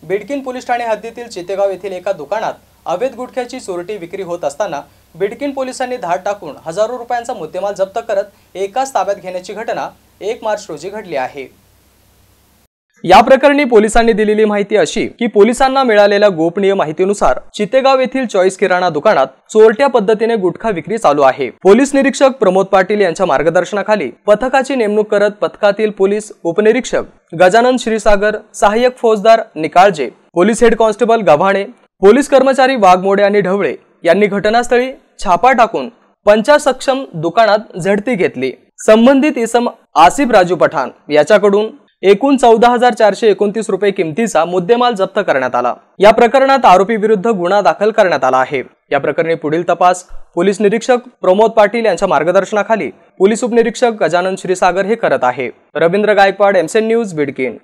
Bidkin police Thane हद्दीतील चितेगाव येथील एका दुकानात अवैध गुटख्याची चोरटी विक्री होत असताना बिडकीन पोलिसांनी धाड टाकून हजारो रुपयांचा मुद्देमाल जप्त करत एकाच ताब्यात घेण्याची घटना 1 मार्च रोजी घडली आहे। या प्रकरणी पोलिसांनी दिलेली माहिती अशी की पोलिसांना मिळालेल्या गोपनीय माहितीनुसार चितेगाव येथील चॉईस किराणा दुकानात चोरट्या पद्धतीने गुटखा विक्री चालू आहे। पोलीस निरीक्षक प्रमोद पाटील यांच्या मार्गदर्शनाखाली पथकाची नेमणूक करत पथकातील पोलीस उपनिरीक्षक गजानन क्षीरसागर, सहाय्यक फौजदार Nikalje, police head constable Gavhane, police कर्मचारी वाघमोडे आणि ढवळे यांनी घटनास्थळी छापा टाकून 50 सक्षम दुकानात झडती घेतली। संबंधित इसम आसिफ राजू पठाण याच्याकडून एकूण 14,429 रुपये किमतीचा मुद्देमाल जप्त करण्यात आला। या प्रकरणात आरोपी विरुद्ध गुन्हा दाखल करण्यात आला आहे। या प्रकरणी पुढील तपास पोलीस निरीक्षक प्रमोद पाटील यांच्या मार्गदर्शनाखाली पोलीस उपनिरीक्षक गजानन क्षीरसागर हे करत आहे। Ravindra Gaikwad, MN news, Bidkin.